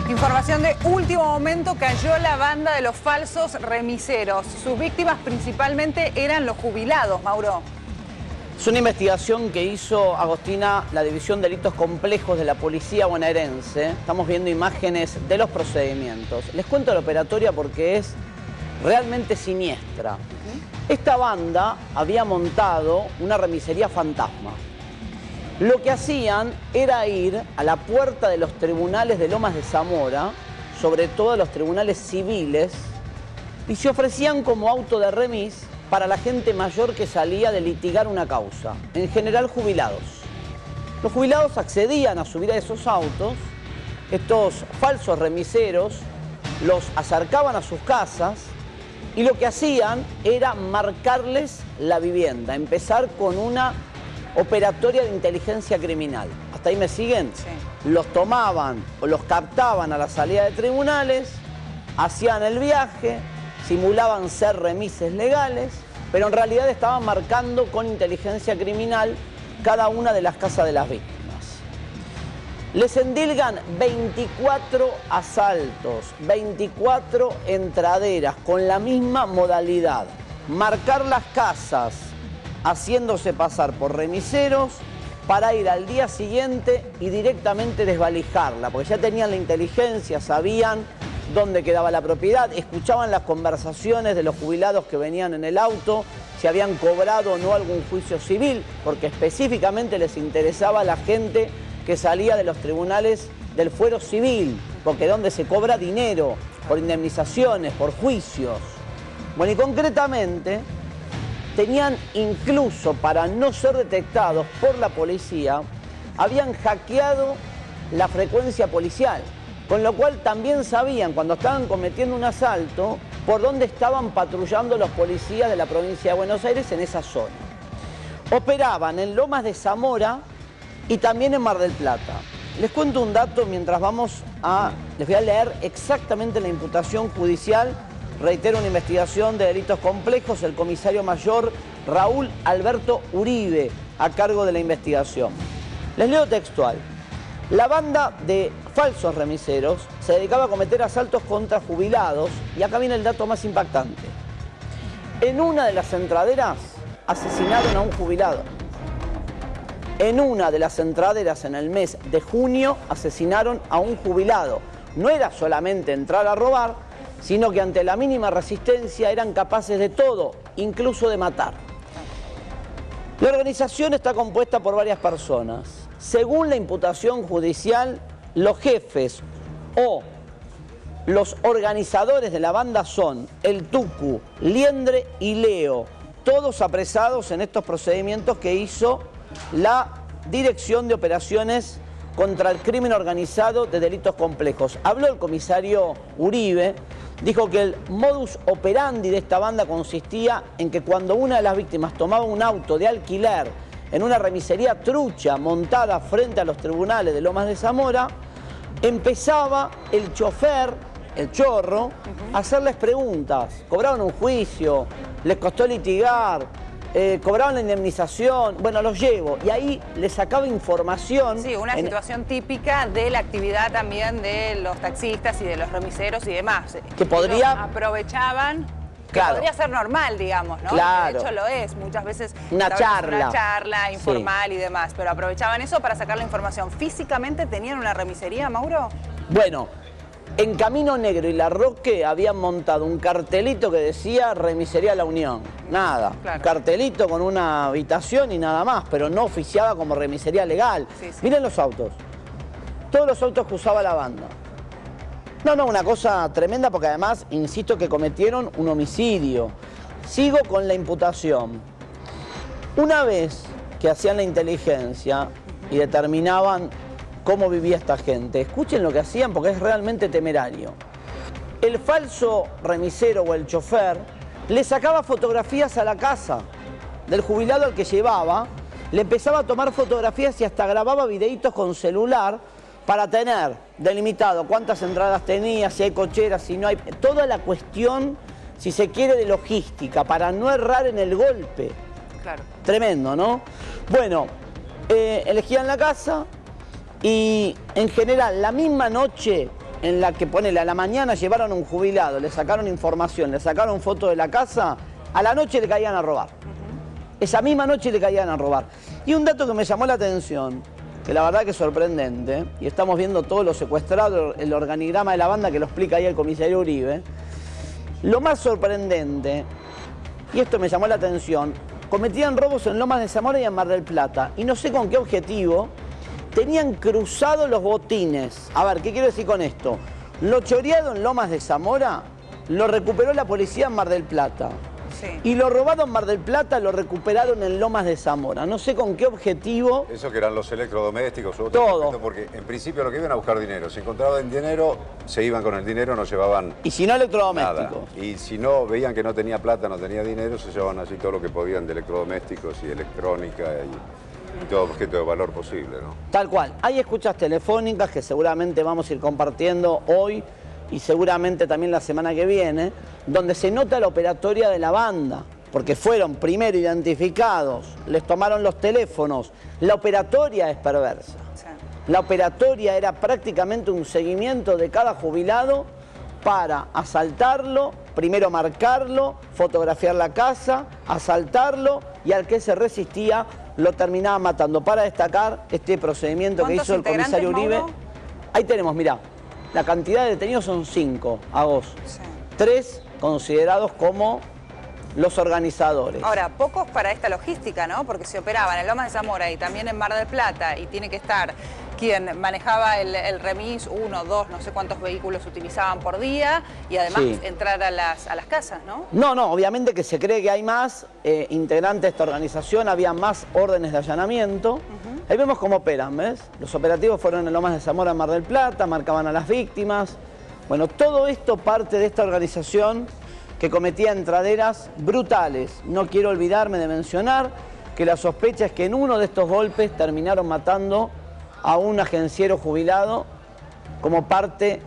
Información de último momento: cayó la banda de los falsos remiseros. Sus víctimas principalmente eran los jubilados, Mauro. Es una investigación que hizo, Agostina, la División de Delitos Complejos de la Policía Bonaerense. Estamos viendo imágenes de los procedimientos. Les cuento la operatoria porque es realmente siniestra. Esta banda había montado una remisería fantasma. Lo que hacían era ir a la puerta de los tribunales de Lomas de Zamora, sobre todo los tribunales civiles, y se ofrecían como auto de remis para la gente mayor que salía de litigar una causa, en general jubilados. Los jubilados accedían a subir a esos autos, estos falsos remiseros los acercaban a sus casas y lo que hacían era marcarles la vivienda, empezar con una operatoria de inteligencia criminal. ¿Hasta ahí me siguen? Sí. Los tomaban o los captaban a la salida de tribunales, hacían el viaje, simulaban ser remises legales, pero en realidad estaban marcando con inteligencia criminal cada una de las casas de las víctimas. Les endilgan 24 asaltos, 24 entraderas con la misma modalidad: marcar las casas haciéndose pasar por remiseros para ir al día siguiente y directamente desvalijarla, porque ya tenían la inteligencia, sabían dónde quedaba la propiedad, escuchaban las conversaciones de los jubilados que venían en el auto, si habían cobrado o no algún juicio civil, porque específicamente les interesaba a la gente que salía de los tribunales del fuero civil, porque es donde se cobra dinero, por indemnizaciones, por juicios. Bueno, y concretamente tenían incluso, para no ser detectados por la policía, habían hackeado la frecuencia policial, con lo cual también sabían, cuando estaban cometiendo un asalto, por dónde estaban patrullando los policías de la provincia de Buenos Aires en esa zona. Operaban en Lomas de Zamora y también en Mar del Plata. Les cuento un dato mientras les voy a leer exactamente la imputación judicial. Reitero, una investigación de delitos complejos, el comisario mayor Raúl Alberto Uribe, a cargo de la investigación. Les leo textual. La banda de falsos remiseros se dedicaba a cometer asaltos contra jubilados, y acá viene el dato más impactante. En una de las entraderas asesinaron a un jubilado. En una de las entraderas en el mes de junio asesinaron a un jubilado. No era solamente entrar a robar, sino que ante la mínima resistencia eran capaces de todo, incluso de matar. La organización está compuesta por varias personas. Según la imputación judicial, los jefes o los organizadores de la banda son el Tucu, Liendre y Leo, todos apresados en estos procedimientos que hizo la Dirección de Operaciones contra el Crimen Organizado de Delitos Complejos. Habló el comisario Uribe. Dijo que el modus operandi de esta banda consistía en que cuando una de las víctimas tomaba un auto de alquiler en una remisería trucha montada frente a los tribunales de Lomas de Zamora, empezaba el chofer, el chorro, a hacerles preguntas. Cobraban un juicio, les costó litigar, cobraban la indemnización, bueno, los llevo. Y ahí les sacaba información. Sí, una situación típica de la actividad también de los taxistas y de los remiseros y demás. Que podría... Ellos aprovechaban, claro, podría ser normal, digamos, ¿no? Claro. De hecho lo es, muchas veces una charla informal, sí, y demás, pero aprovechaban eso para sacar la información. ¿Físicamente tenían una remisería, Mauro? Bueno, en Camino Negro y La Roque habían montado un cartelito que decía Remisería La Unión. Nada, claro, cartelito con una habitación y nada más, pero no oficiaba como remisería legal. Sí, sí. Miren los autos, todos los autos que usaba la banda. No, una cosa tremenda, porque además, insisto, que cometieron un homicidio. Sigo con la imputación. Una vez que hacían la inteligencia y determinaban cómo vivía esta gente, escuchen lo que hacían porque es realmente temerario. El falso remisero o el chofer le sacaba fotografías a la casa del jubilado al que llevaba, le empezaba a tomar fotografías y hasta grababa videitos con celular para tener delimitado cuántas entradas tenía, si hay cocheras, si no hay... Toda la cuestión, si se quiere, de logística, para no errar en el golpe. Claro. Tremendo, ¿no? Bueno, elegían la casa y en general la misma noche en la que, ponele, a la mañana llevaron a un jubilado, le sacaron información, le sacaron fotos de la casa, a la noche le caían a robar. Esa misma noche le caían a robar. Y un dato que me llamó la atención, que la verdad que es sorprendente, y estamos viendo todos los secuestrados, el organigrama de la banda que lo explica ahí el comisario Uribe. Lo más sorprendente, y esto me llamó la atención, cometían robos en Lomas de Zamora y en Mar del Plata. Y no sé con qué objetivo, tenían cruzados los botines. A ver, ¿qué quiero decir con esto? Lo choreado en Lomas de Zamora lo recuperó la policía en Mar del Plata. Sí. Y lo robado en Mar del Plata lo recuperaron en Lomas de Zamora. No sé con qué objetivo. Eso que eran los electrodomésticos, todo. Porque en principio lo que iban a buscar dinero. Si encontraban dinero, se iban con el dinero, no llevaban Y si no, electrodomésticos. nada. Y si no, veían que no tenía plata, no tenía dinero, se llevaban así todo lo que podían de electrodomésticos y electrónica y todo objeto de valor posible, ¿no? Tal cual. Hay escuchas telefónicas que seguramente vamos a ir compartiendo hoy y seguramente también la semana que viene, donde se nota la operatoria de la banda, porque fueron primero identificados, les tomaron los teléfonos. La operatoria es perversa. Sí. La operatoria era prácticamente un seguimiento de cada jubilado para asaltarlo, primero marcarlo, fotografiar la casa, asaltarlo y al que se resistía lo terminaba matando. Para destacar este procedimiento que hizo el comisario Uribe. Mauro? Ahí tenemos, mirá, la cantidad de detenidos son 5, a vos. Sí. 3 considerados como los organizadores. Ahora, pocos para esta logística, ¿no? Porque se operaban en Lomas de Zamora y también en Mar del Plata y tiene que estar quien manejaba el remis, 1, 2, no sé cuántos vehículos utilizaban por día y además Sí. entrar a las casas, ¿no? No, obviamente que se cree que hay más integrantes de esta organización, había más órdenes de allanamiento. Ahí vemos cómo operan, ¿ves? Los operativos fueron en Lomas de Zamora, en Mar del Plata, marcaban a las víctimas. Bueno, todo esto parte de esta organización que cometía entraderas brutales. No quiero olvidarme de mencionar que la sospecha es que en uno de estos golpes terminaron matando a un agenciero jubilado como parte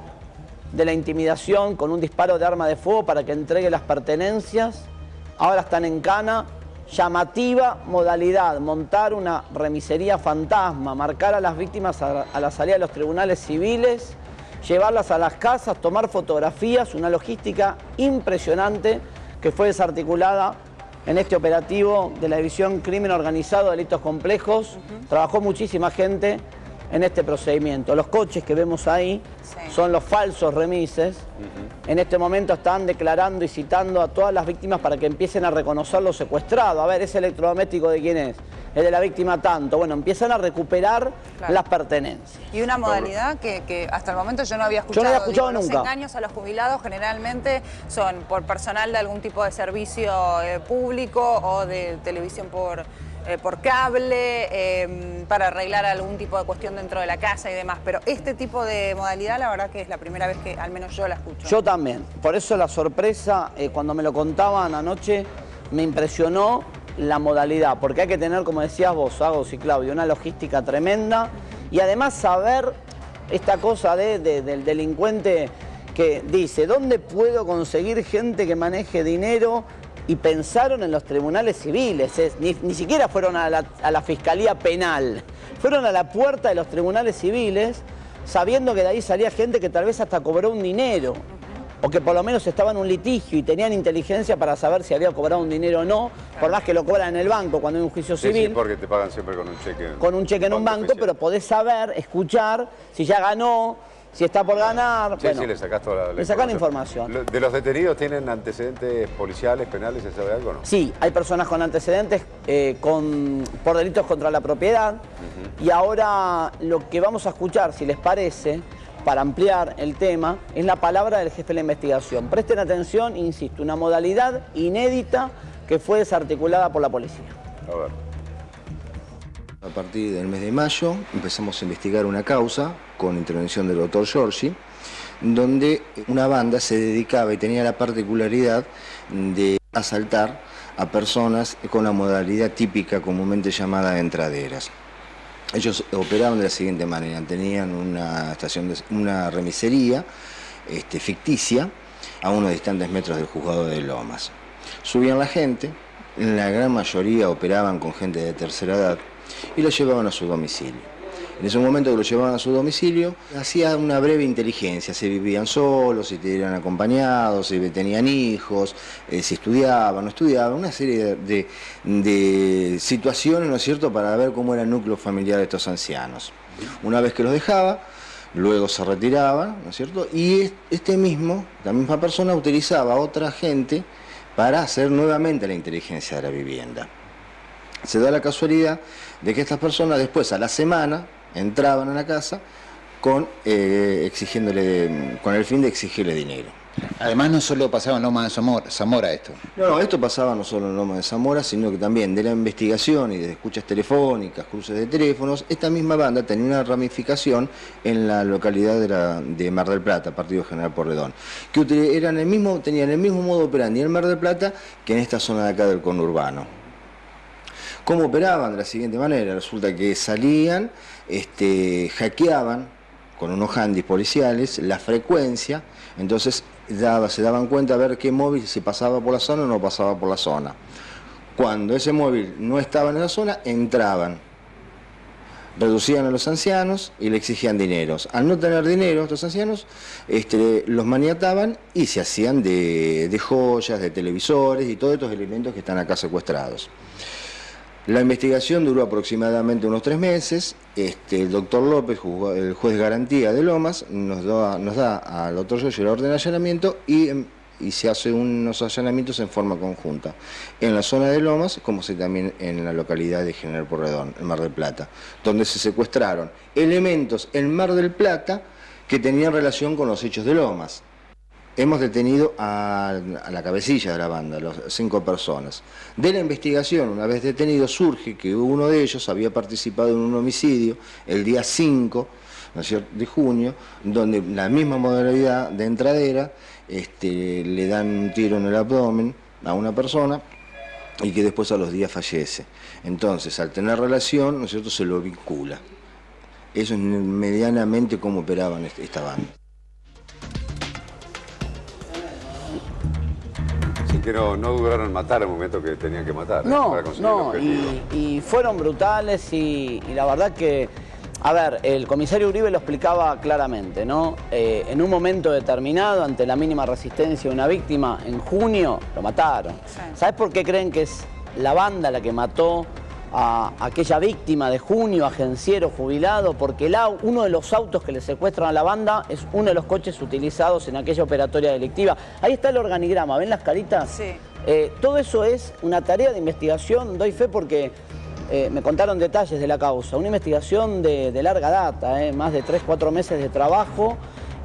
de la intimidación con un disparo de arma de fuego para que entregue las pertenencias. Ahora están en cana. Llamativa modalidad, montar una remisería fantasma, marcar a las víctimas a la salida de los tribunales civiles, llevarlas a las casas, tomar fotografías, una logística impresionante que fue desarticulada en este operativo de la División Crimen Organizado, Delitos Complejos. Trabajó muchísima gente en este procedimiento. Los coches que vemos ahí son los falsos remises. En este momento están declarando y citando a todas las víctimas para que empiecen a reconocer lo secuestrado. A ver, ¿ese electrodoméstico de quién es? Es de la víctima tanto. Bueno, empiezan a recuperar las pertenencias. Y una modalidad que hasta el momento yo no había escuchado. Yo no había escuchado Digo, nunca. Los engaños a los jubilados generalmente son por personal de algún tipo de servicio público o de televisión por cable, para arreglar algún tipo de cuestión dentro de la casa y demás. Pero este tipo de modalidad, la verdad que es la primera vez que al menos yo la escucho. Yo también. Por eso la sorpresa, cuando me lo contaban anoche, me impresionó la modalidad. Porque hay que tener, como decías vos, Agos y Claudio, una logística tremenda. Y además saber esta cosa del delincuente que dice, ¿dónde puedo conseguir gente que maneje dinero? Y pensaron en los tribunales civiles, ni siquiera fueron a la Fiscalía Penal, fueron a la puerta de los tribunales civiles sabiendo que de ahí salía gente que tal vez hasta cobró un dinero, o que por lo menos estaba en un litigio y tenían inteligencia para saber si había cobrado un dinero o no, por más que lo cobran en el banco cuando hay un juicio civil. Sí, porque te pagan siempre con un cheque. Con un cheque en un banco, pero podés saber, escuchar si ya ganó, si está por ganar. Sí, bueno, sí, le sacás toda la información. ¿De los detenidos tienen antecedentes policiales, penales, se sabe algo o no? Sí, hay personas con antecedentes por delitos contra la propiedad. Y ahora lo que vamos a escuchar, si les parece, para ampliar el tema, es la palabra del jefe de la investigación. Presten atención, insisto, una modalidad inédita que fue desarticulada por la policía. A ver. A partir del mes de mayo empezamos a investigar una causa con intervención del doctor Giorgi, donde una banda se dedicaba y tenía la particularidad de asaltar a personas con la modalidad típica comúnmente llamada entraderas. Ellos operaban de la siguiente manera: tenían una remisería ficticia a unos distantes metros del juzgado de Lomas. Subían la gente, en la gran mayoría operaban con gente de tercera edad, y lo llevaban a su domicilio. En ese momento que lo llevaban a su domicilio, hacía una breve inteligencia, si vivían solos, si eran acompañados, si tenían hijos, si estudiaban, no estudiaban, una serie de situaciones, ¿no es cierto?, para ver cómo era el núcleo familiar de estos ancianos. Una vez que los dejaba, luego se retiraban, ¿no es cierto?, y la misma persona utilizaba a otra gente para hacer nuevamente la inteligencia de la vivienda. Se da la casualidad de que estas personas después, a la semana, entraban a la casa con el fin de exigirle dinero. Además, no solo pasaba en Loma de Zamora esto. No, esto pasaba no solo en Loma de Zamora, sino que también de la investigación y de escuchas telefónicas, cruces de teléfonos. Esta misma banda tenía una ramificación en la localidad de Mar del Plata, Partido General Porredón, que tenían el mismo modo operandi en Mar del Plata que en esta zona de acá del conurbano. ¿Cómo operaban? De la siguiente manera: resulta que salían, hackeaban con unos handys policiales la frecuencia, entonces se daban cuenta a ver qué móvil, si pasaba por la zona o no pasaba por la zona. Cuando ese móvil no estaba en la zona, entraban, reducían a los ancianos y le exigían dineros. Al no tener dinero, estos ancianos los maniataban y se hacían de joyas, de televisores y todos estos elementos que están acá secuestrados. La investigación duró aproximadamente unos 3 meses. El doctor López, el juez de garantía de Lomas, nos da al doctor Giorgi la orden de allanamiento y se hacen unos allanamientos en forma conjunta, en la zona de Lomas, como también en la localidad de General Porredón, en Mar del Plata, donde se secuestraron elementos en Mar del Plata que tenían relación con los hechos de Lomas. Hemos detenido a la cabecilla de la banda, 5 personas. De la investigación, una vez detenido, surge que uno de ellos había participado en un homicidio el día 5 de junio, donde la misma modalidad de entradera, le dan un tiro en el abdomen a una persona y que después a los días fallece. Entonces, al tener relación, ¿no es cierto?, se lo vincula. Eso es medianamente cómo operaban esta banda. Que no duraron en matar al momento que tenían que matar. No, para conseguir el objetivo. y fueron brutales y la verdad que, a ver, el comisario Uribe lo explicaba claramente, ¿no? En un momento determinado, ante la mínima resistencia de una víctima, en junio, lo mataron. Sí. ¿Sabes por qué creen que es la banda la que mató a aquella víctima de junio, agenciero jubilado? Porque uno de los autos que le secuestran a la banda es uno de los coches utilizados en aquella operatoria delictiva. Ahí está el organigrama, ¿ven las caritas? Sí. Todo eso es una tarea de investigación, doy fe porque me contaron detalles de la causa. Una investigación de larga data, más de 3-4 meses de trabajo.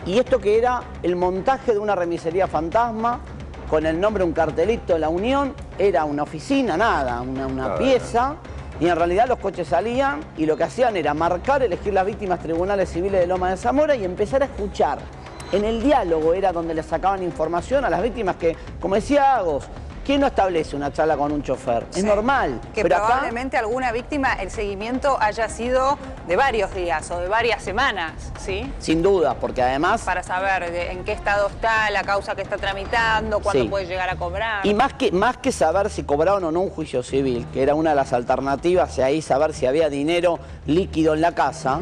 Y esto que era el montaje de una remisería fantasma, con el nombre, un cartelito de la Unión, era una oficina, nada, una pieza. Y en realidad los coches salían y lo que hacían era marcar, elegir las víctimas tribunales civiles de Loma de Zamora y empezar a escuchar. En el diálogo era donde le sacaban información a las víctimas que, como decía Agos, ¿quién no establece una charla con un chofer? Sí. Es normal. Que pero probablemente alguna víctima el seguimiento haya sido de varios días o de varias semanas, ¿sí? Sin duda, porque además... Para saber en qué estado está la causa que está tramitando, cuándo puede llegar a cobrar. Y más que saber si cobraron o no un juicio civil, que era una de las alternativas, y ahí saber si había dinero líquido en la casa,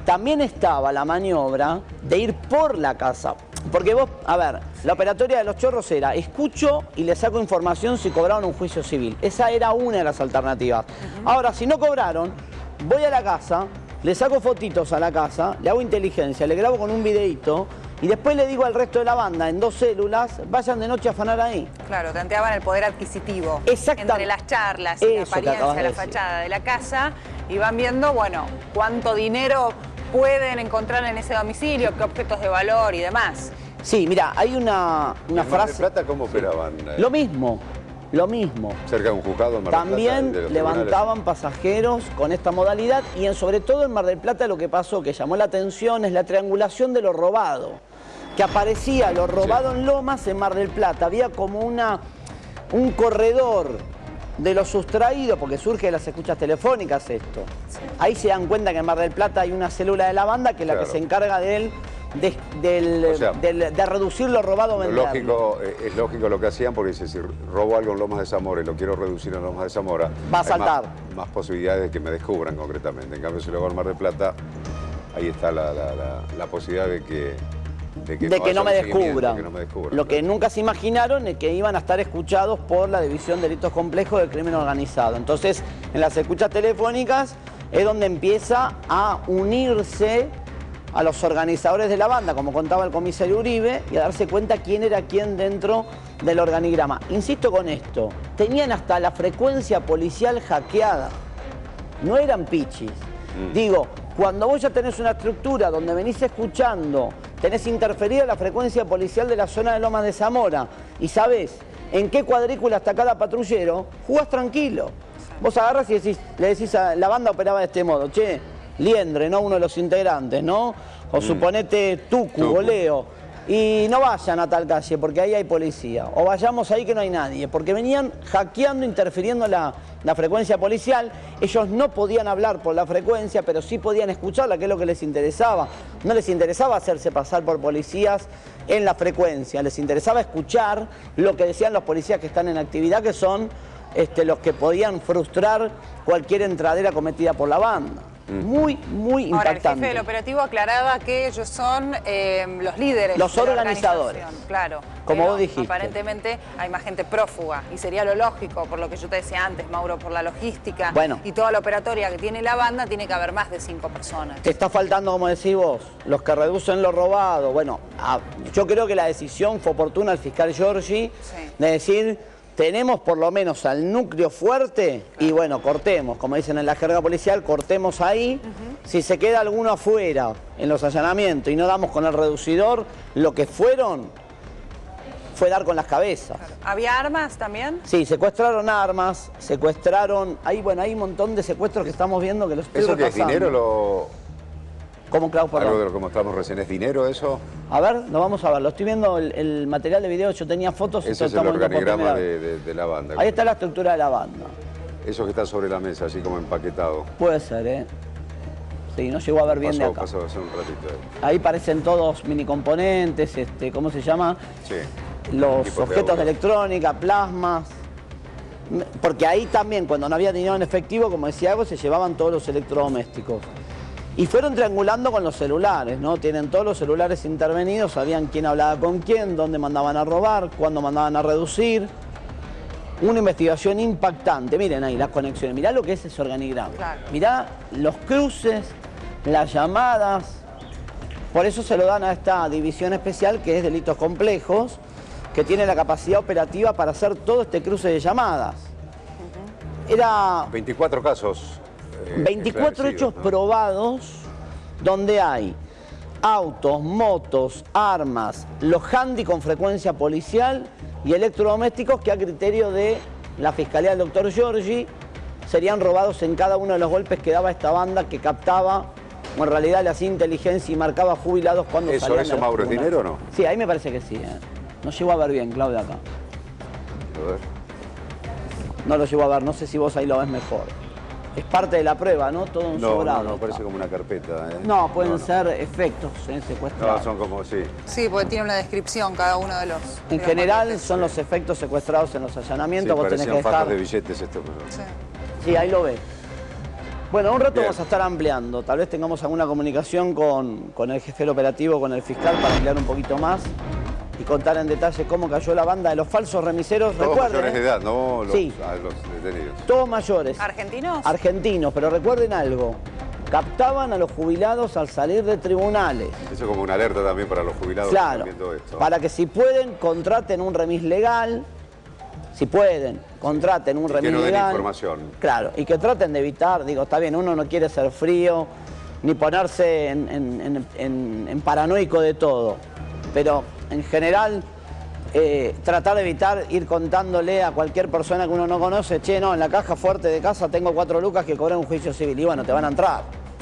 también estaba la maniobra de ir por la casa. Porque vos, a ver, la operatoria de los chorros era, escucho y le saco información si cobraron un juicio civil. Esa era una de las alternativas. Ahora, si no cobraron, voy a la casa, le saco fotitos a la casa, le hago inteligencia, le grabo con un videíto y después le digo al resto de la banda en 2 células, vayan de noche a afanar ahí. Claro, tanteaban el poder adquisitivo. Exactamente. Entre las charlas y la apariencia, la fachada de la casa, y van viendo, bueno, cuánto dinero pueden encontrar en ese domicilio, qué objetos de valor y demás. Sí, mira, hay una frase... ¿En Plata cómo operaban? Lo mismo. Cerca de un juzgado en Mar del Plata. También levantaban pasajeros con esta modalidad y sobre todo en Mar del Plata lo que pasó, que llamó la atención, es la triangulación de lo robado. Que aparecía lo robado en Lomas, en Mar del Plata. Había como un corredor de lo sustraído, porque surge de las escuchas telefónicas esto. Sí. Ahí se dan cuenta que en Mar del Plata hay una célula de la banda que es la que se encarga del de reducir lo robado o venderlo. Es lógico lo que hacían, porque si robo algo en Lomas de Zamora y lo quiero reducir en Lomas de Zamora, va a saltar. Más posibilidades de que me descubran concretamente. En cambio, si lo hago en Mar del Plata, ahí está la posibilidad de que no me descubran. Lo que nunca se imaginaron es que iban a estar escuchados por la División de Delitos Complejos del Crimen Organizado. Entonces, en las escuchas telefónicas es donde empieza a unirse a los organizadores de la banda, como contaba el comisario Uribe, y a darse cuenta quién era quién dentro del organigrama. Insisto con esto, tenían hasta la frecuencia policial hackeada. No eran pichis. Digo, cuando vos ya tenés una estructura donde venís escuchando, tenés interferida la frecuencia policial de la zona de Lomas de Zamora y sabés en qué cuadrícula está cada patrullero, jugás tranquilo. Vos agarrás y le decís a la banda operaba de este modo, che, Liendre, ¿no? Uno de los integrantes, ¿no? O suponete Tucu o Leo. Y no vayan a tal calle porque ahí hay policía. O vayamos ahí que no hay nadie. Porque venían hackeando, interfiriendo la frecuencia policial. Ellos no podían hablar por la frecuencia, pero sí podían escucharla, que es lo que les interesaba. No les interesaba hacerse pasar por policías en la frecuencia. Les interesaba escuchar lo que decían los policías que están en actividad, que son los que podían frustrar cualquier entradera cometida por la banda. Muy impactante. Ahora, el jefe del operativo aclaraba que ellos son los líderes. Los organizadores. Claro. Como vos dijiste. Aparentemente hay más gente prófuga y sería lo lógico, por lo que yo te decía antes, Mauro, por la logística y toda la operatoria que tiene la banda, tiene que haber más de 5 personas. Te está faltando, como decís vos, los que reducen lo robado. Bueno, yo creo que la decisión fue oportuna al fiscal Giorgi de decir, tenemos por lo menos al núcleo fuerte y bueno, cortemos, como dicen en la jerga policial, cortemos ahí. Si se queda alguno afuera en los allanamientos y no damos con el reducidor, lo que fueron fue dar con las cabezas. ¿Había armas también? Sí, secuestraron armas, secuestraron... hay un montón de secuestros que estamos viendo que los estoy repasando. ¿Eso que es dinero ¿Cómo, Clau? Perdón. Algo de lo que mostramos recién, ¿es dinero eso? A ver, lo vamos a ver. Lo estoy viendo, el material de video, yo tenía fotos. Ese es el organigrama de la banda. Ahí está la estructura de la banda. Eso que está sobre la mesa, así como empaquetado. Puede ser, ¿eh? Sí, no llegó a ver bien de acá. Pasó hace un ratito. Ahí parecen todos mini componentes, ¿cómo se llama? Sí. Los objetos de electrónica, plasmas. Porque ahí también, cuando no había dinero en efectivo, como decía algo, se llevaban todos los electrodomésticos. Y fueron triangulando con los celulares, ¿no? Tienen todos los celulares intervenidos, sabían quién hablaba con quién, dónde mandaban a robar, cuándo mandaban a reducir. Una investigación impactante. Miren ahí las conexiones, mirá lo que es ese organigrama. Claro. Mirá los cruces, las llamadas. Por eso se lo dan a esta división especial que es delitos complejos, que tiene la capacidad operativa para hacer todo este cruce de llamadas. Era... 24 casos. 24 hechos probados donde hay autos, motos, armas, los handy con frecuencia policial y electrodomésticos que a criterio de la Fiscalía del doctor Giorgi serían robados en cada uno de los golpes que daba esta banda que captaba, o en realidad le hacía inteligencia y marcaba jubilados cuando salían. ¿Eso, Mauro, es dinero o no? Sí, ahí me parece que sí. No llegó a ver bien, Claudia, acá. A ver. No lo llegó a ver, no sé si vos ahí lo ves mejor. Es parte de la prueba, ¿no? Todo un sobrado. No, parece como una carpeta. No, pueden ser efectos secuestrados. No, son como, sí. Sí, porque tiene una descripción cada uno de los... En general son los efectos secuestrados en los allanamientos. Sí, vos tenés que dejar... fajas de billetes esto. Sí, ahí lo ves. Bueno, un rato vamos a estar ampliando. Tal vez tengamos alguna comunicación con el jefe del operativo, con el fiscal, para ampliar un poquito más y contar en detalle cómo cayó la banda de los falsos remiseros. Todos recuerden, mayores de edad, ¿no? Los detenidos. Todos mayores. ¿Argentinos? Argentinos, pero recuerden algo. Captaban a los jubilados al salir de tribunales. Eso como una alerta también para los jubilados. Claro, que están viendo esto. para que si pueden, contraten un remis legal. Si pueden, contraten un remis legal. Que no den información. Claro, y que traten de evitar, digo, está bien, uno no quiere ser frío, ni ponerse en paranoico de todo. Pero en general, tratar de evitar ir contándole a cualquier persona que uno no conoce, che, no, en la caja fuerte de casa tengo 4 lucas que cobré un juicio civil. Y bueno, te van a entrar.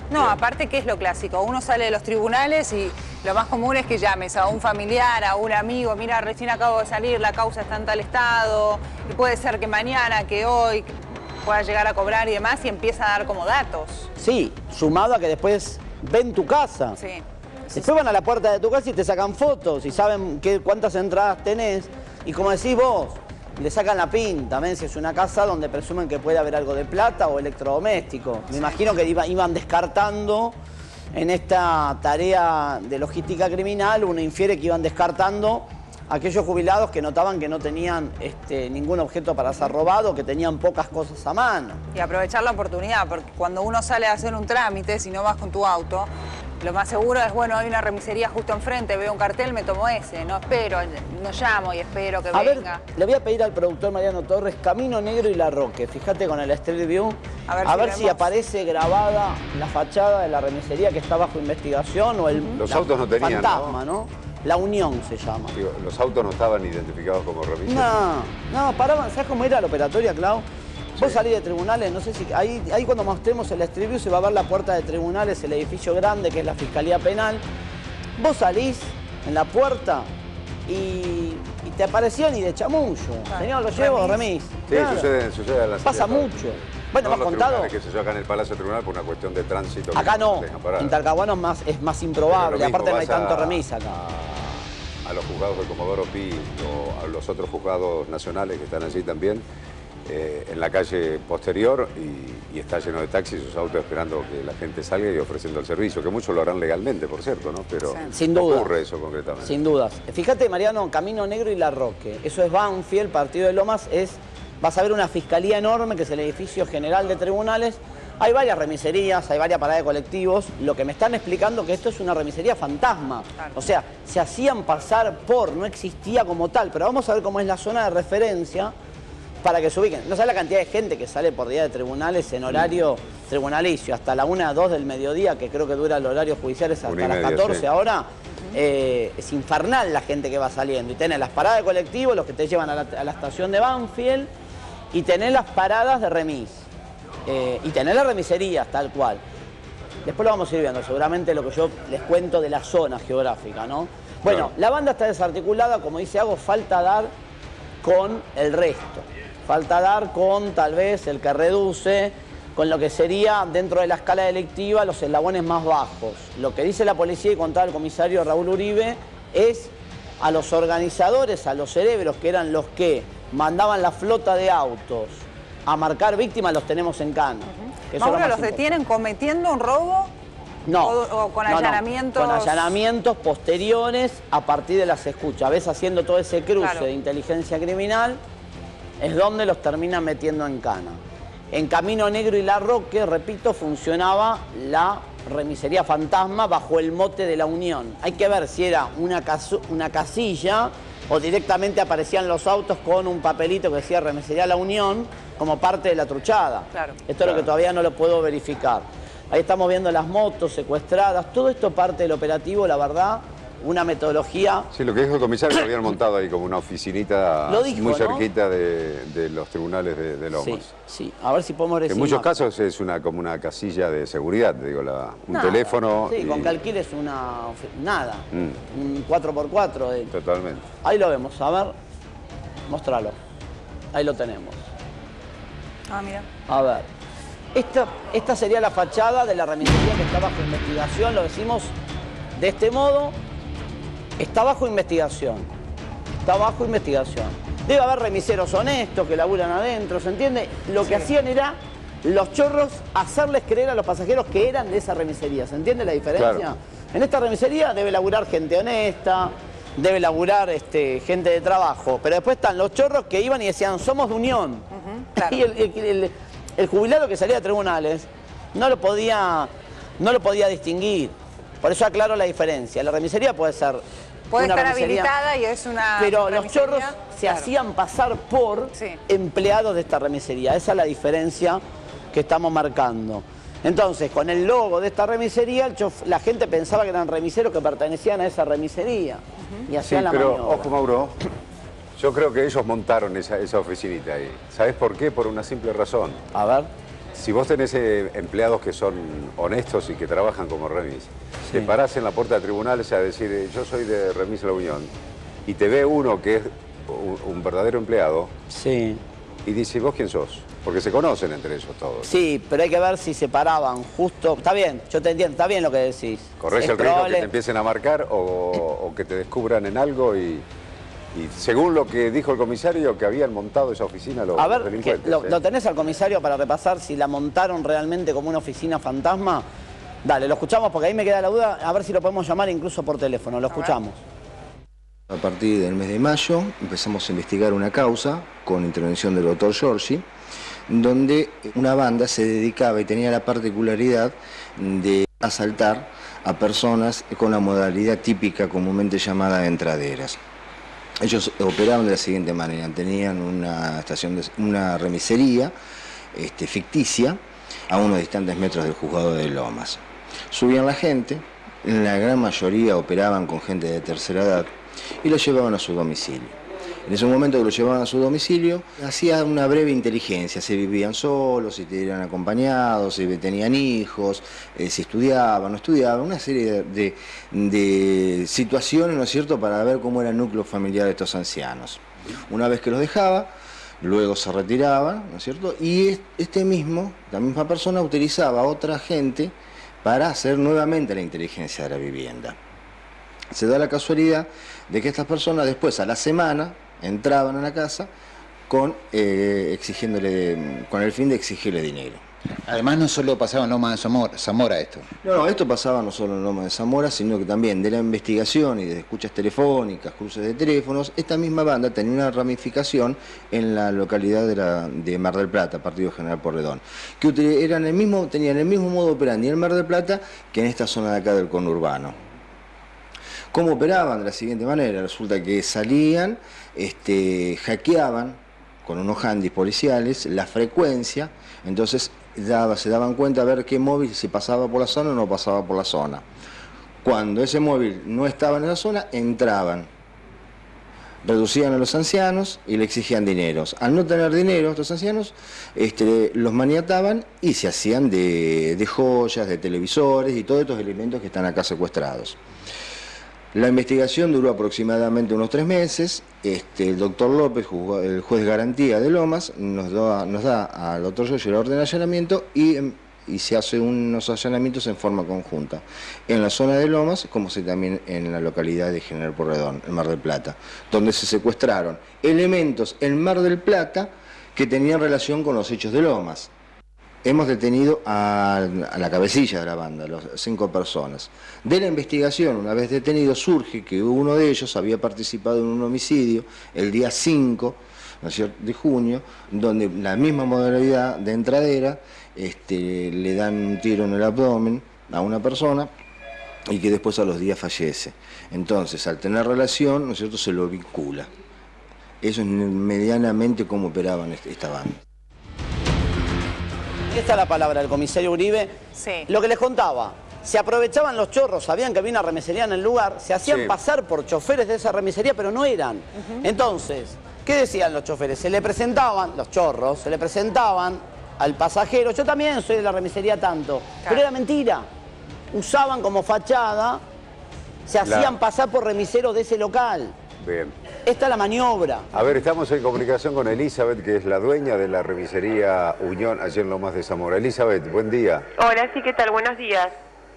No, aparte, ¿qué es lo clásico? Uno sale de los tribunales y lo más común es que llames a un familiar, a un amigo, mira, recién acabo de salir, la causa está en tal estado, y puede ser que mañana, que hoy pueda llegar a cobrar y demás, y empieza a dar como datos. Sí, sumado a que después ven tu casa. Sí. Después van a la puerta de tu casa y te sacan fotos y saben cuántas entradas tenés. Y como decís vos, le sacan la pinta, si es una casa donde presumen que puede haber algo de plata o electrodoméstico. Me imagino que iban descartando en esta tarea de logística criminal, uno infiere que iban descartando a aquellos jubilados que notaban que no tenían ningún objeto para ser robado, que tenían pocas cosas a mano. Y aprovechar la oportunidad, porque cuando uno sale a hacer un trámite, si no vas con tu auto, lo más seguro es, bueno, hay una remisería justo enfrente, veo un cartel, me tomo ese, no espero, no llamo y espero que venga. Ver, le voy a pedir al productor Mariano Torres, Camino Negro y La Roque, fíjate con el Street View, a ver si aparece grabada la fachada de la remisería que está bajo investigación o los autos no tenían, fantasma, ¿no? La Unión se llama. Digo, los autos no estaban identificados como remisería. No, paraban, ¿sabes cómo era la operatoria, Clau? Vos salís de tribunales, no sé si... Ahí cuando mostremos el Street View se va a ver la puerta de tribunales, el edificio grande que es la Fiscalía Penal. Vos salís en la puerta y te aparecieron y de chamullo. Señor, lo llevo, remis. Sí, claro. sucede en la pasa mucho. Bueno, ¿me has contado? Que se acá en el Palacio Tribunal por una cuestión de tránsito. Acá no, en Talcahuano es más improbable, aparte no hay tanto remis acá. A los juzgados del Comodoro Pi o a los otros juzgados nacionales que están allí también, en la calle posterior y está lleno de taxis, sus autos esperando que la gente salga y ofreciendo el servicio, que muchos lo harán legalmente, por cierto, ¿no? Pero sin duda, ocurre eso concretamente. Sin dudas. Fíjate, Mariano, Camino Negro y La Roque, eso es Banfield, Partido de Lomas, vas a ver una fiscalía enorme que es el edificio general de tribunales. Hay varias remiserías, hay varias paradas de colectivos. Lo que me están explicando que esto es una remisería fantasma. Claro. O sea, se hacían pasar por, no existía como tal, pero vamos a ver cómo es la zona de referencia para que se ubiquen. No sabes la cantidad de gente que sale por día de tribunales en horario tribunalicio, hasta la 1 a 2 del mediodía, que creo que dura el horario judicial, es hasta las 14 sí. Ahora. Es infernal la gente que va saliendo. Y tenés las paradas de colectivo, los que te llevan a la estación de Banfield, y tenés las paradas de remis. Y tenés las remiserías, tal cual. Después lo vamos a ir viendo, seguramente lo que yo les cuento de la zona geográfica, ¿no? Bueno, claro. La banda está desarticulada, como dice Hago, falta dar con el resto. Falta dar con, tal vez, el que reduce, con lo que sería, dentro de la escala delictiva, los eslabones más bajos. Lo que dice la policía y contaba el comisario Raúl Uribe es a los organizadores, a los cerebros, que eran los que mandaban la flota de autos a marcar víctimas, los tenemos en cana. ¿Ahora los detienen cometiendo un robo? No. ¿O con allanamientos? No. Con allanamientos posteriores a partir de las escuchas. Ves, haciendo todo ese cruce de inteligencia criminal, es donde los terminan metiendo en cana. En Camino Negro y La Roque, repito, funcionaba la remisería fantasma bajo el mote de La Unión. Hay que ver si era una casilla o directamente aparecían los autos con un papelito que decía remisería La Unión como parte de la truchada. Claro. Esto es lo que todavía no lo puedo verificar. Ahí estamos viendo las motos secuestradas, todo esto parte del operativo, la verdad, una metodología... Sí, lo que dijo el comisario, habían montado ahí como una oficinita muy cerquita de los tribunales de Lomas. Sí, a ver si podemos decir. En muchos casos es como una casilla de seguridad, digo, un teléfono... Sí, con que alquiles nada, un 4x4. Totalmente. Ahí lo vemos, a ver, mostralo, ahí lo tenemos. Ah, mira. A ver. Esta sería la fachada de la remisería que está bajo investigación, lo decimos de este modo, está bajo investigación, Debe haber remiseros honestos que laburan adentro, ¿se entiende? Lo que hacían era los chorros hacerles creer a los pasajeros que eran de esa remisería, ¿se entiende la diferencia? Claro. En esta remisería debe laburar gente honesta, debe laburar gente de trabajo, pero después están los chorros que iban y decían, somos de Unión. Claro. Y el jubilado que salía de tribunales no lo podía distinguir. Por eso aclaro la diferencia. La remisería puede ser una estar habilitada y es una pero los chorros se hacían pasar por empleados de esta remisería. Esa es la diferencia que estamos marcando. Entonces, con el logo de esta remisería, la gente pensaba que eran remiseros que pertenecían a esa remisería. Y hacían la maniobra. Pero, ojo, Mauro. Yo creo que ellos montaron esa oficinita ahí. ¿Sabés por qué? Por una simple razón. A ver. Si vos tenés empleados que son honestos y que trabajan como remis, te parás en la puerta de tribunales a decir, yo soy de Remis La Unión, y te ve uno que es un verdadero empleado, y dice, ¿vos quién sos? Porque se conocen entre ellos todos. Sí, pero hay que ver si se paraban justo. Está bien, yo te entiendo, está bien lo que decís. ¿Corres el riesgo que te empiecen a marcar o que te descubran en algo y según lo que dijo el comisario, que habían montado esa oficina los delincuentes? ¿Lo tenés al comisario para repasar si la montaron realmente como una oficina fantasma? Dale, lo escuchamos porque ahí me queda la duda, a ver si lo podemos llamar incluso por teléfono, lo escuchamos. A partir del mes de mayo empezamos a investigar una causa con intervención del doctor Giorgi, donde una banda se dedicaba y tenía la particularidad de asaltar a personas con la modalidad típica comúnmente llamada de entraderas. Ellos operaban de la siguiente manera: tenían una remisería ficticia a unos distantes metros del juzgado de Lomas. Subían la gente, la gran mayoría operaban con gente de tercera edad y lo llevaban a su domicilio. En ese momento que lo llevaban a su domicilio, hacía una breve inteligencia, si vivían solos, si eran acompañados, si tenían hijos, si estudiaban, no estudiaban, una serie de situaciones, ¿no es cierto?, para ver cómo era el núcleo familiar de estos ancianos. Una vez que los dejaba, luego se retiraban, ¿no es cierto?, y la misma persona utilizaba a otra gente para hacer nuevamente la inteligencia de la vivienda. Se da la casualidad de que estas personas después, a la semana, entraban a la casa con el fin de exigirle dinero. Además no solo pasaba en Loma de Zamora esto. No, esto pasaba no solo en Loma de Zamora, sino que también de la investigación y de escuchas telefónicas, cruces de teléfonos. Esta misma banda tenía una ramificación en la localidad de Mar del Plata, Partido General Porredón, que tenían el mismo modo operandi en Mar del Plata que en esta zona de acá del conurbano. ¿Cómo operaban? De la siguiente manera: resulta que salían, hackeaban con unos handys policiales la frecuencia, entonces se daban cuenta a ver qué móvil, si pasaba por la zona o no pasaba por la zona. Cuando ese móvil no estaba en la zona, entraban, reducían a los ancianos y le exigían dineros. Al no tener dinero, estos ancianos los maniataban y se hacían de joyas, de televisores y todos estos elementos que están acá secuestrados. La investigación duró aproximadamente unos 3 meses. El doctor López, el juez de garantía de Lomas, nos da al doctor Giorgi la orden de allanamiento y se hacen unos allanamientos en forma conjunta, en la zona de Lomas, como también en la localidad de General Porredón, en Mar del Plata, donde se secuestraron elementos en Mar del Plata que tenían relación con los hechos de Lomas. Hemos detenido a la cabecilla de la banda, 5 personas. De la investigación, una vez detenido, surge que uno de ellos había participado en un homicidio el día 5 de junio, donde la misma modalidad de entradera, le dan un tiro en el abdomen a una persona y que después a los días fallece. Entonces, al tener relación, ¿no es cierto?, se lo vincula. Eso es medianamente cómo operaban esta banda. Esta es la palabra del comisario Uribe. Sí. Lo que les contaba, se aprovechaban los chorros, sabían que había una remisería en el lugar, se hacían pasar por choferes de esa remisería, pero no eran. Entonces, ¿qué decían los choferes? Se le presentaban, los chorros, se le presentaban al pasajero: yo también soy de la remisería tanto. Claro. Pero era mentira. Usaban como fachada, se hacían pasar por remiseros de ese local. Bien. Esta es la maniobra. A ver, estamos en comunicación con Elizabeth, que es la dueña de la remisería Unión, allí en Lomas de Zamora. Elizabeth, buen día. Hola, sí, ¿qué tal? Buenos días.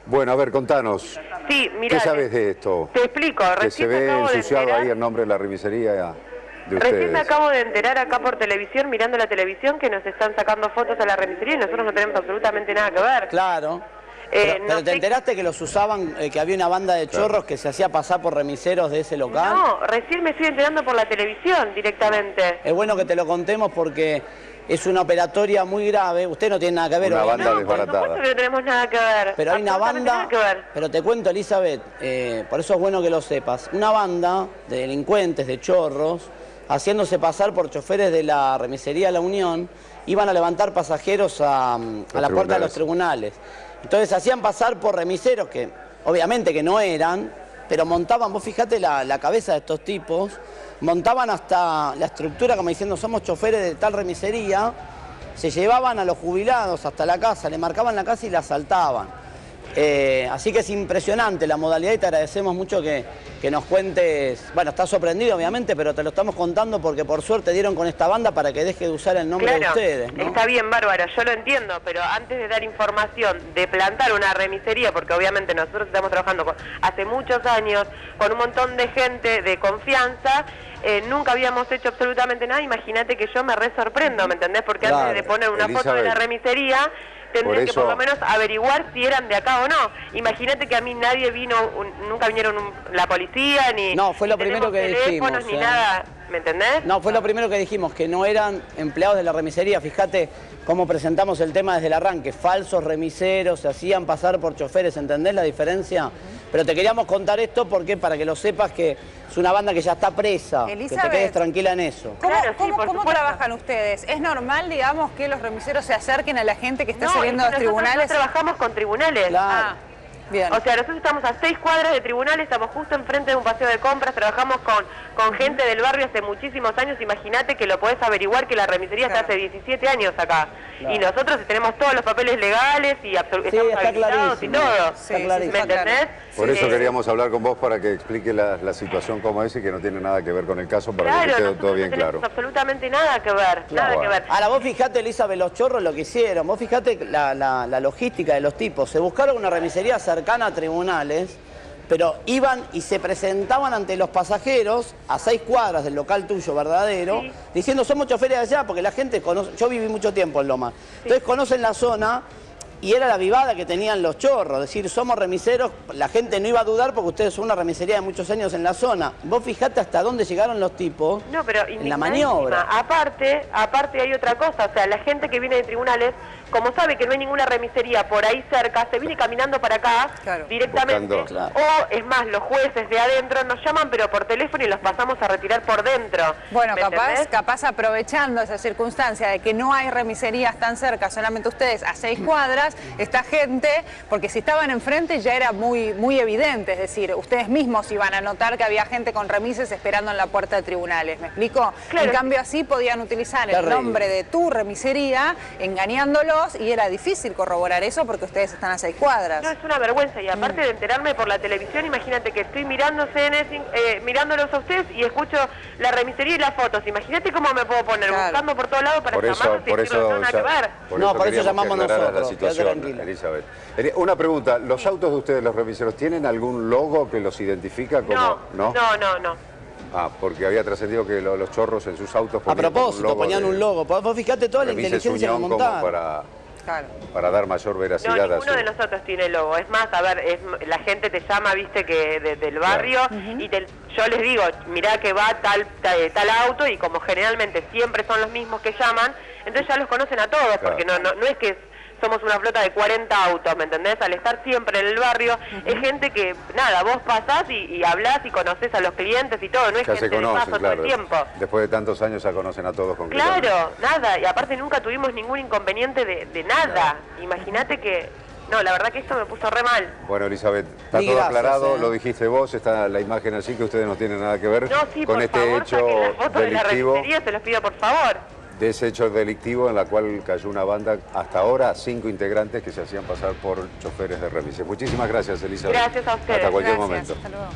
Bueno, a ver, contanos. Sí, mira. ¿Qué sabes de esto? Te explico. Que se ve ensuciado ahí el nombre de la remisería de ustedes. Recién me acabo de enterar acá por televisión, mirando la televisión, que nos están sacando fotos a la remisería y nosotros no tenemos absolutamente nada que ver. Claro. Pero ¿te enteraste que los usaban, que había una banda de chorros que se hacía pasar por remiseros de ese local? No, recién me estoy enterando por la televisión directamente. Es bueno que te lo contemos porque es una operatoria muy grave. Usted no tiene nada que ver. Una banda desbaratada. Por supuesto que no tenemos nada que ver. Pero hay una banda, pero te cuento, Elizabeth, por eso es bueno que lo sepas, una banda de delincuentes, de chorros, haciéndose pasar por choferes de la remisería La Unión, iban a levantar pasajeros a la puerta de los tribunales. Entonces hacían pasar por remiseros que obviamente que no eran, pero montaban, vos fijate la cabeza de estos tipos, montaban hasta la estructura como diciendo somos choferes de tal remisería, se llevaban a los jubilados hasta la casa, le marcaban la casa y la asaltaban. Así que es impresionante la modalidad y te agradecemos mucho que nos cuentes. Bueno, estás sorprendido obviamente, pero te lo estamos contando porque por suerte dieron con esta banda para que deje de usar el nombre de ustedes, ¿no? Está bien, Bárbara, yo lo entiendo, pero antes de dar información, de plantar una remisería, porque obviamente nosotros estamos trabajando hace muchos años con un montón de gente de confianza, nunca habíamos hecho absolutamente nada. Imagínate que yo me re sorprendo, ¿me entendés? Porque antes de poner una foto de la remisería, tendría que por lo menos averiguar si eran de acá o no. Imagínate que a mí nadie vino, nunca vinieron la policía, ni no, fue lo primero que dijimos, ni nada, ¿me entendés? No, fue lo primero que dijimos, que no eran empleados de la remisería. Fíjate cómo presentamos el tema desde el arranque, falsos remiseros, se hacían pasar por choferes, ¿entendés la diferencia? Pero te queríamos contar esto porque para que lo sepas que es una banda que ya está presa, Elizabeth, que te quedes tranquila en eso. ¿Cómo trabajan ustedes? ¿Es normal, digamos, que los remiseros se acerquen a la gente que está saliendo de los tribunales? No trabajamos con tribunales. Claro. Bien. O sea, nosotros estamos a 6 cuadras de tribunales, estamos justo enfrente de un paseo de compras, trabajamos con gente del barrio hace muchísimos años. Imagínate que lo podés averiguar que la remisería está hace 17 años acá. Claro. Y nosotros tenemos todos los papeles legales y estamos habilitados y todo. ¿Me entendés? Por eso queríamos hablar con vos para que explique la situación como es y que no tiene nada que ver con el caso, para que quede todo bien claro. Absolutamente nada que ver, nada que ver. Ahora vos fijate, Elizabeth, los chorros lo que hicieron, vos fijate la logística de los tipos. Se buscaron una remisería cercana a tribunales, pero iban y se presentaban ante los pasajeros a 6 cuadras del local tuyo verdadero, diciendo somos choferes de allá, porque la gente conoce. Yo viví mucho tiempo en Loma, entonces conocen la zona. Y era la vivada que tenían los chorros, es decir, somos remiseros, la gente no iba a dudar porque ustedes son una remisería de muchos años en la zona. Vos fijate hasta dónde llegaron los tipos en la maniobra. Aparte hay otra cosa, o sea, la gente que viene de tribunales, como sabe que no hay ninguna remisería por ahí cerca, se viene caminando para acá directamente. O, es más, los jueces de adentro nos llaman, pero por teléfono y los pasamos a retirar por dentro. Bueno, capaz aprovechando esa circunstancia de que no hay remiserías tan cerca, solamente ustedes a 6 cuadras, esta gente, porque si estaban enfrente ya era muy evidente, es decir, ustedes mismos iban a notar que había gente con remises esperando en la puerta de tribunales, ¿me explico? Claro. En cambio así podían utilizar el nombre de tu remisería, engañándolos, y era difícil corroborar eso porque ustedes están a 6 cuadras. No, es una vergüenza, y aparte de enterarme por la televisión, imagínate que estoy mirándolos a ustedes y escucho la remisería y las fotos. Imagínate cómo me puedo poner, buscando por todos lados para llamarlos y decirles no nada que ver. Por eso llamamos nosotros. La situación, Elizabeth. Una pregunta, ¿los autos de ustedes, los remiseros, tienen algún logo que los identifica como...? No. Ah, porque había trascendido que los chorros en sus autos ponían a propósito, ponían un logo. Vos fijate toda la inteligencia que montaron. Para dar mayor veracidad a ninguno de nosotros tiene logo. Es más, a ver, la gente te llama, viste, que del barrio, y yo les digo, mirá que va tal auto, y como generalmente siempre son los mismos que llaman, entonces ya los conocen a todos, porque no es que somos una flota de 40 autos, ¿me entendés? Al estar siempre en el barrio, es gente que, nada, vos pasás y hablás y conocés a los clientes y todo, no es gente de paso todo el tiempo. Después de tantos años ya conocen a todos concretamente. Claro, nada, y aparte nunca tuvimos ningún inconveniente de nada. Imagínate que... No, la verdad que esto me puso re mal. Bueno, Elizabeth, está todo aclarado, lo dijiste vos, está la imagen así, que ustedes no tienen nada que ver con este hecho delictivo. De la remisería, se los pido por favor. De ese hecho delictivo en la cual cayó una banda, hasta ahora 5 integrantes que se hacían pasar por choferes de remises. Muchísimas gracias, Elizabeth. Gracias a ustedes. Hasta cualquier momento. Hasta luego.